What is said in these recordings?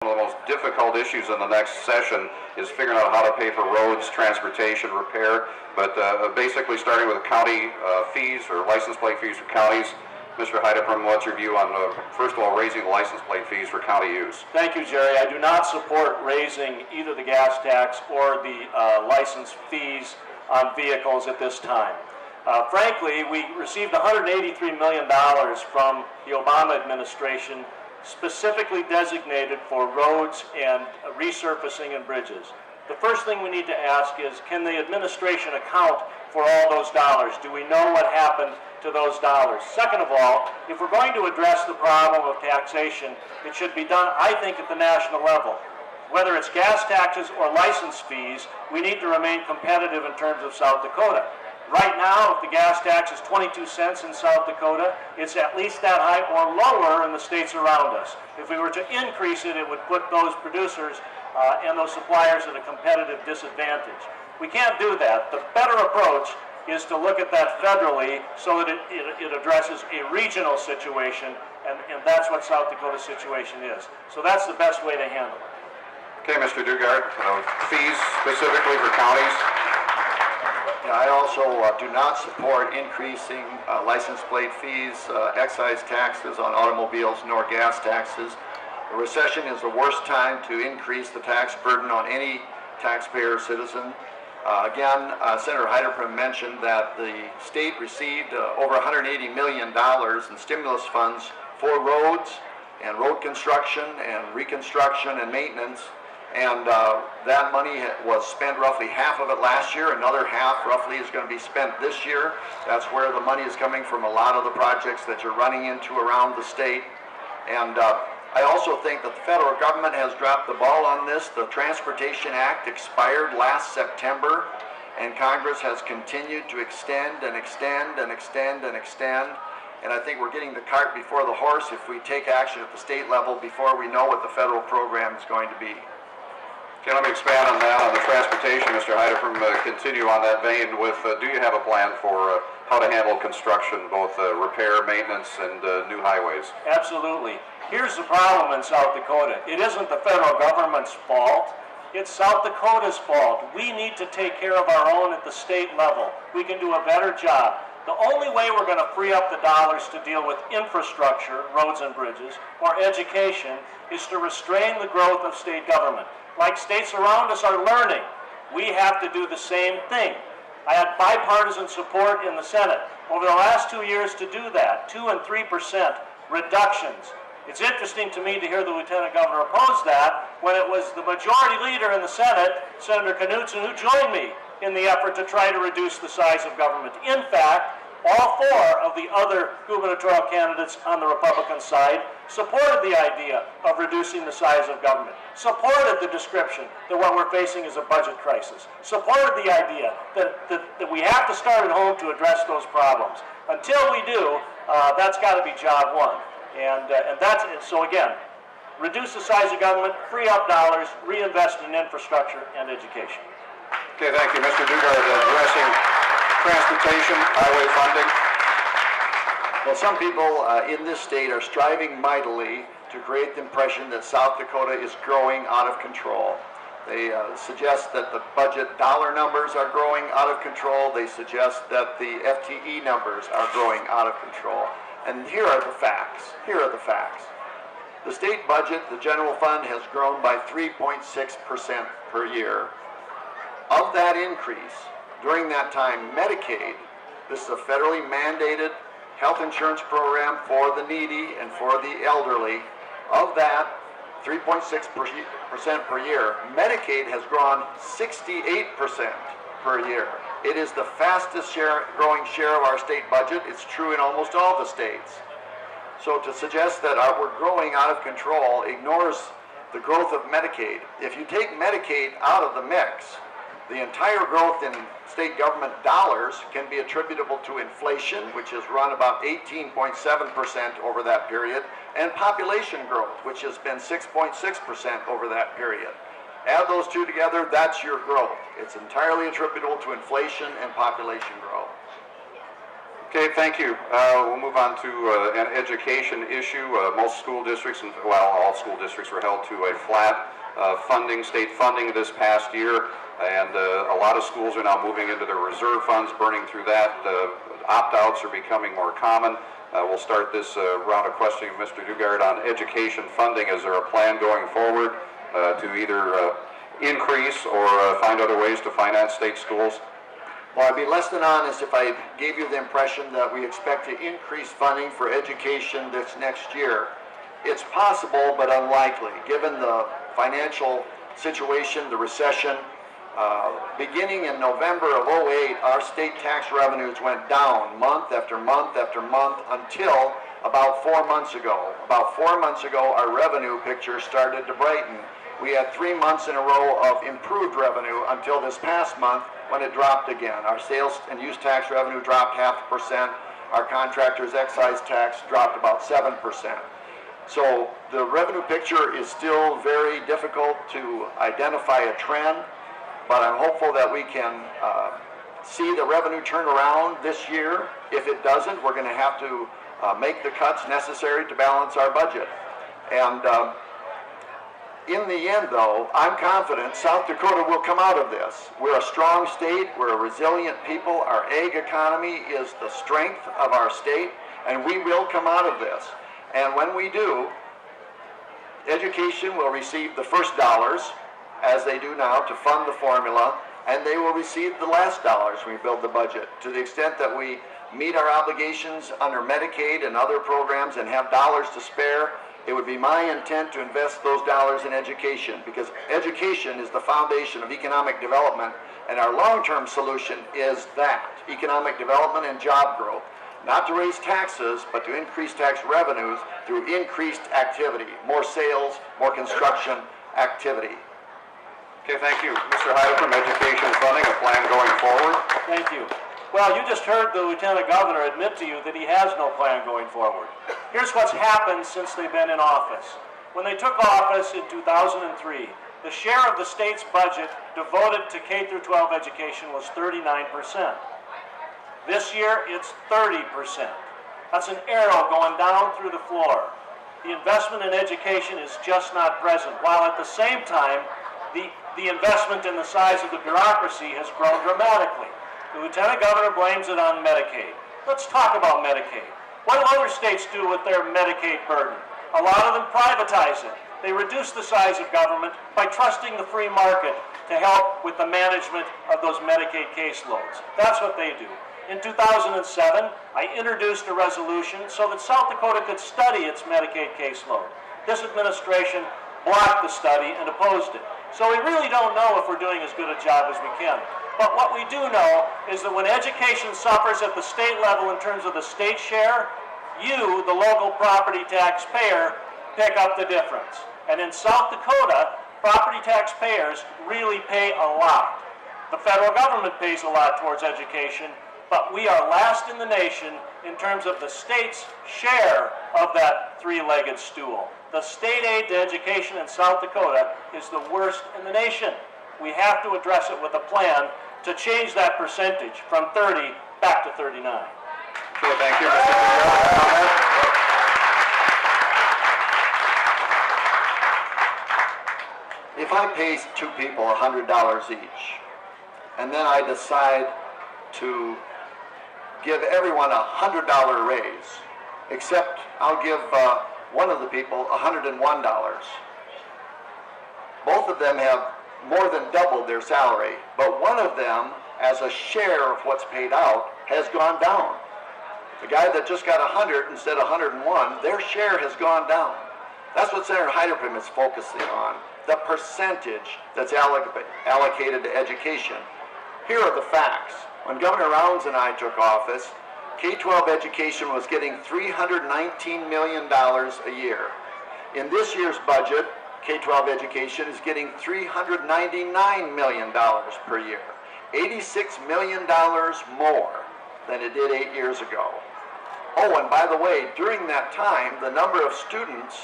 One of the most difficult issues in the next session is figuring out how to pay for roads, transportation, repair, but basically starting with county fees or license plate fees for counties. Mr. Heideprum, what's your view on, first of all, raising the license plate fees for county use? Thank you, Jerry. I do not support raising either the gas tax or the license fees on vehicles at this time. Frankly, we received $183 million from the Obama administration specifically designated for roads and resurfacing and bridges. The first thing we need to ask is, can the administration account for all those dollars? Do we know what happened to those dollars? Second of all, if we're going to address the problem of taxation, it should be done, I think, at the national level. Whether it's gas taxes or license fees, we need to remain competitive in terms of South Dakota. Right now, if the gas tax is 22 cents in South Dakota, it's at least that high or lower in the states around us. If we were to increase it, it would put those producers and those suppliers at a competitive disadvantage. We can't do that. The better approach is to look at that federally so that it addresses a regional situation, and that's what South Dakota's situation is. So that's the best way to handle it. Okay, Mr. Dugard, fees specifically for counties. Yeah, I also do not support increasing license plate fees, excise taxes on automobiles, nor gas taxes. The recession is the worst time to increase the tax burden on any taxpayer or citizen. Again, Senator Heideprum mentioned that the state received over $180 million in stimulus funds for roads and road construction and reconstruction and maintenance. And that money was spent, roughly half of it last year. Another half roughly is going to be spent this year. That's where the money is coming from, a lot of the projects that you're running into around the state. And I also think that the federal government has dropped the ball on this. The Transportation Act expired last September, and Congress has continued to extend and extend and extend and extend. And I think we're getting the cart before the horse if we take action at the state level before we know what the federal program is going to be. Okay, let me expand on that, on the transportation, Mr. Heideprum, continue on that vein with, do you have a plan for how to handle construction, both repair, maintenance, and new highways? Absolutely. Here's the problem in South Dakota. It isn't the federal government's fault. It's South Dakota's fault. We need to take care of our own at the state level. We can do a better job. The only way we're going to free up the dollars to deal with infrastructure, roads and bridges, or education is to restrain the growth of state government. Like states around us are learning, we have to do the same thing. I had bipartisan support in the Senate over the last 2 years to do that, 2% and 3% reductions. It's interesting to me to hear the Lieutenant Governor oppose that when it was the majority leader in the Senate, Senator Knudsen, who joined me in the effort to try to reduce the size of government. In fact, all four of the other gubernatorial candidates on the Republican side supported the idea of reducing the size of government, supported the description that what we're facing is a budget crisis, supported the idea that we have to start at home to address those problems. Until we do, that's got to be job one. And that's it. So again, reduce the size of government, free up dollars, reinvest in infrastructure and education. Okay, thank you. Mr. Dugard, addressing transportation, highway funding. Well, some people in this state are striving mightily to create the impression that South Dakota is growing out of control. They suggest that the budget dollar numbers are growing out of control. They suggest that the FTE numbers are growing out of control. And here are the facts. Here are the facts. The state budget, the general fund, has grown by 3.6% per year. Of that increase, during that time, Medicaid, this is a federally mandated health insurance program for the needy and for the elderly. Of that 3.6% per year, Medicaid has grown 68% per year. It is the fastest growing share of our state budget. It's true in almost all the states. So to suggest that we're growing out of control ignores the growth of Medicaid. If you take Medicaid out of the mix, the entire growth in state government dollars can be attributable to inflation, which has run about 18.7% over that period, and population growth, which has been 6.6% over that period. Add those two together, that's your growth. It's entirely attributable to inflation and population growth. Okay, thank you. We'll move on to an education issue. Most school districts, and well, all school districts were held to a flat state funding this past year, and a lot of schools are now moving into their reserve funds, burning through that. Opt-outs are becoming more common. We'll start this round of questioning with Mr. Dugard on education funding. Is there a plan going forward to either increase or find other ways to finance state schools? Well, I'd be less than honest if I gave you the impression that we expect to increase funding for education this next year. It's possible, but unlikely, given the financial situation, the recession. Beginning in November of '08, our state tax revenues went down month after month after month until about 4 months ago. About 4 months ago, our revenue picture started to brighten. We had 3 months in a row of improved revenue until this past month when it dropped again. Our sales and use tax revenue dropped 0.5%. Our contractors' excise tax dropped about 7%. So the revenue picture is still very difficult to identify a trend, but I'm hopeful that we can see the revenue turn around this year. If it doesn't, we're going to have to make the cuts necessary to balance our budget. And in the end, though, I'm confident South Dakota will come out of this. We're a strong state. We're a resilient people. Our ag economy is the strength of our state, and we will come out of this. And when we do, education will receive the first dollars, as they do now, to fund the formula, and they will receive the last dollars when we build the budget. To the extent that we meet our obligations under Medicaid and other programs and have dollars to spare, it would be my intent to invest those dollars in education, because education is the foundation of economic development, and our long-term solution is that, economic development and job growth. Not to raise taxes, but to increase tax revenues through increased activity, more sales, more construction activity. Okay, thank you. Mr. Hyde from Education Funding, a plan going forward. Thank you. Well, you just heard the Lieutenant Governor admit to you that he has no plan going forward. Here's what's happened since they've been in office. When they took office in 2003, the share of the state's budget devoted to K-12 education was 39%. This year, it's 30%. That's an arrow going down through the floor. The investment in education is just not present, while at the same time, the investment in the size of the bureaucracy has grown dramatically. The Lieutenant Governor blames it on Medicaid. Let's talk about Medicaid. What do other states do with their Medicaid burden? A lot of them privatize it. They reduce the size of government by trusting the free market to help with the management of those Medicaid caseloads. That's what they do. In 2007, I introduced a resolution so that South Dakota could study its Medicaid caseload. This administration blocked the study and opposed it. So we really don't know if we're doing as good a job as we can. But what we do know is that when education suffers at the state level in terms of the state share, you, the local property taxpayer, pick up the difference. And in South Dakota, property taxpayers really pay a lot. The federal government pays a lot towards education, but we are last in the nation in terms of the state's share of that three-legged stool. The state aid to education in South Dakota is the worst in the nation. We have to address it with a plan to change that percentage from 30 back to 39. Okay, thank you, Mr. Dugard. If I pay two people $100 each, and then I decide to give everyone a $100 raise, except I'll give one of the people $101. Both of them have more than doubled their salary, but one of them, as a share of what's paid out, has gone down. The guy that just got 100 instead of 101, their share has gone down. That's what Senator Heiderprim is focusing on, the percentage that's allocated to education. Here are the facts. When Governor Rounds and I took office, K-12 education was getting $319 million a year. In this year's budget, K-12 education is getting $399 million per year, $86 million more than it did 8 years ago. Oh, and by the way, during that time, the number of students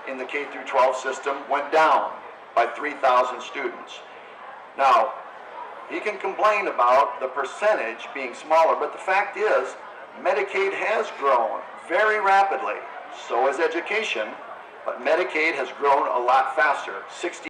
in the K-12 system went down by 3,000 students. Now, he can complain about the percentage being smaller, but the fact is, Medicaid has grown very rapidly. So has education, but Medicaid has grown a lot faster, 60